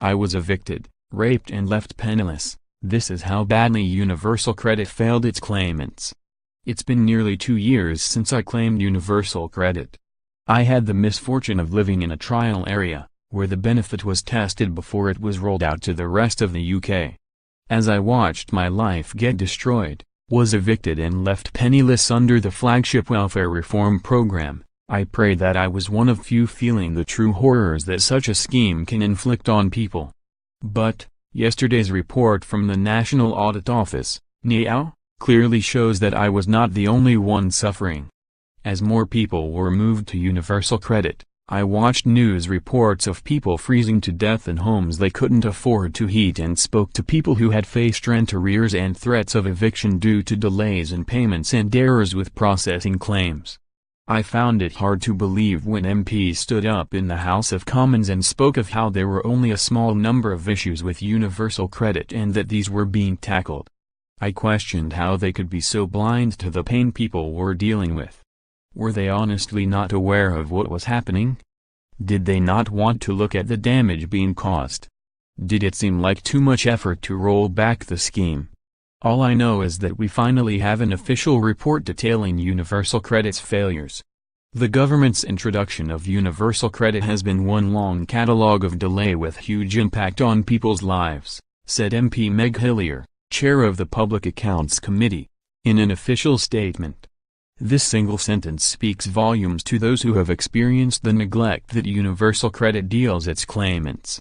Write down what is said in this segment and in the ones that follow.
I was evicted, raped and left penniless. This is how badly Universal Credit failed its claimants. It's been nearly 2 years since I claimed Universal Credit. I had the misfortune of living in a trial area, where the benefit was tested before it was rolled out to the rest of the UK. As I watched my life get destroyed, was evicted and left penniless under the flagship welfare reform program, I prayed that I was one of few feeling the true horrors that such a scheme can inflict on people. But, yesterday's report from the National Audit Office, NAO, clearly shows that I was not the only one suffering. As more people were moved to Universal Credit, I watched news reports of people freezing to death in homes they couldn't afford to heat and spoke to people who had faced rent arrears and threats of eviction due to delays in payments and errors with processing claims. I found it hard to believe when MPs stood up in the House of Commons and spoke of how there were only a small number of issues with Universal Credit and that these were being tackled. I questioned how they could be so blind to the pain people were dealing with. Were they honestly not aware of what was happening? Did they not want to look at the damage being caused? Did it seem like too much effort to roll back the scheme? All I know is that we finally have an official report detailing Universal Credit's failures. The government's introduction of Universal Credit has been one long catalogue of delay with huge impact on people's lives, said MP Meg Hillier, chair of the Public Accounts Committee, in an official statement. This single sentence speaks volumes to those who have experienced the neglect that Universal Credit deals its claimants.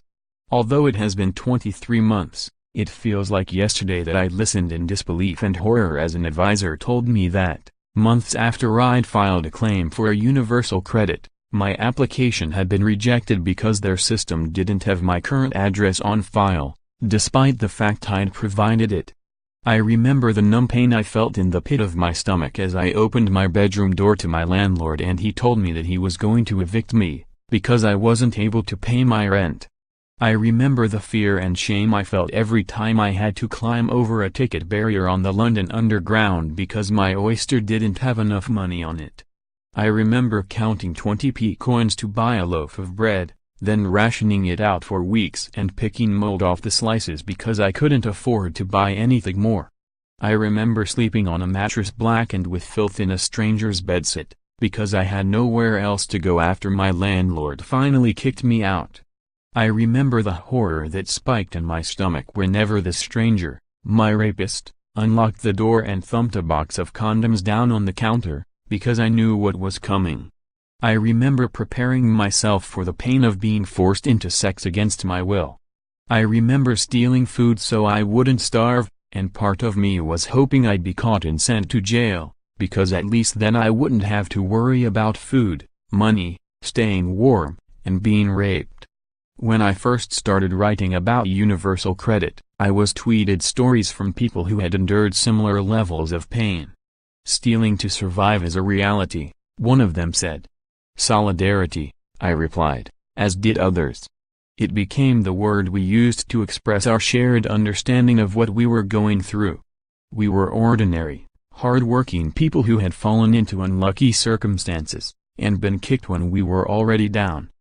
Although it has been 23 months, it feels like yesterday that I listened in disbelief and horror as an advisor told me that, months after I'd filed a claim for a Universal Credit, my application had been rejected because their system didn't have my current address on file, despite the fact I'd provided it. I remember the numb pain I felt in the pit of my stomach as I opened my bedroom door to my landlord and he told me that he was going to evict me, because I wasn't able to pay my rent. I remember the fear and shame I felt every time I had to climb over a ticket barrier on the London Underground because my Oyster didn't have enough money on it. I remember counting 20p coins to buy a loaf of bread, then rationing it out for weeks and picking mold off the slices because I couldn't afford to buy anything more. I remember sleeping on a mattress blackened with filth in a stranger's bedsit, because I had nowhere else to go after my landlord finally kicked me out. I remember the horror that spiked in my stomach whenever the stranger, my rapist, unlocked the door and thumped a box of condoms down on the counter, because I knew what was coming. I remember preparing myself for the pain of being forced into sex against my will. I remember stealing food so I wouldn't starve, and part of me was hoping I'd be caught and sent to jail, because at least then I wouldn't have to worry about food, money, staying warm, and being raped. When I first started writing about Universal Credit, I was tweeted stories from people who had endured similar levels of pain. Stealing to survive is a reality, one of them said. Solidarity, I replied, as did others. It became the word we used to express our shared understanding of what we were going through. We were ordinary, hard-working people who had fallen into unlucky circumstances, and been kicked when we were already down.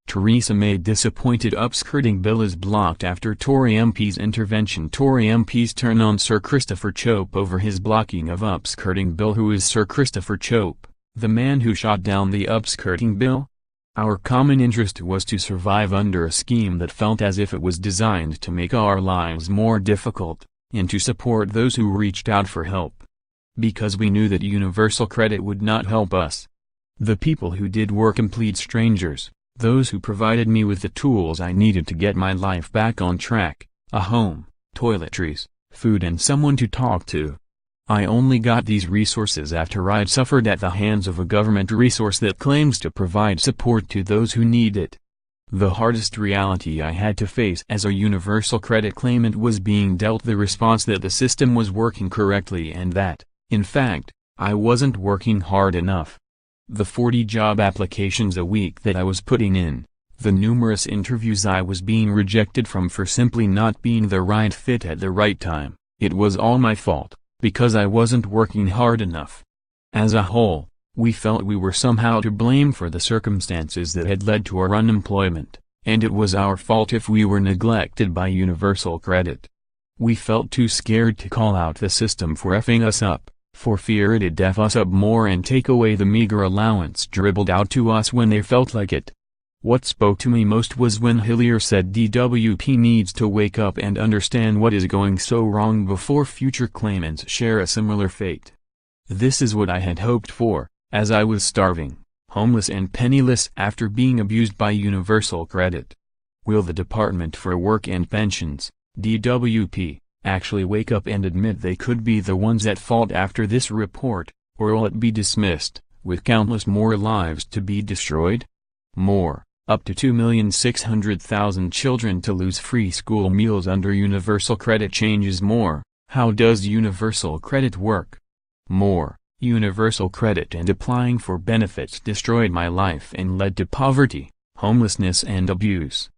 Theresa May disappointed upskirting bill is blocked after Tory MP's intervention. Tory MPs turn on Sir Christopher Chope over his blocking of upskirting bill. Who is Sir Christopher Chope, the man who shot down the upskirting bill? Our common interest was to survive under a scheme that felt as if it was designed to make our lives more difficult, and to support those who reached out for help. Because we knew that Universal Credit would not help us. The people who did were complete strangers. Those who provided me with the tools I needed to get my life back on track, a home, toiletries, food and someone to talk to. I only got these resources after I'd suffered at the hands of a government resource that claims to provide support to those who need it. The hardest reality I had to face as a Universal Credit claimant was being dealt the response that the system was working correctly and that, in fact, I wasn't working hard enough. The 40 job applications a week that I was putting in, the numerous interviews I was being rejected from for simply not being the right fit at the right time, it was all my fault, because I wasn't working hard enough. As a whole, we felt we were somehow to blame for the circumstances that had led to our unemployment, And it was our fault if we were neglected by universal credit. We felt too scared to call out the system for effing us up, for fear it'd F us up more and take away the meager allowance dribbled out to us when they felt like it. What spoke to me most was when Hillier said DWP needs to wake up and understand what is going so wrong before future claimants share a similar fate. This is what I had hoped for, as I was starving, homeless and penniless after being abused by universal credit. Will the Department for Work and Pensions, DWP, actually wake up and admit they could be the ones at fault after this report, or will it be dismissed, with countless more lives to be destroyed? More. Up to 2,600,000 children to lose free school meals under universal credit changes more. How does universal credit work? More. Universal credit and applying for benefits destroyed my life and led to poverty, homelessness and abuse.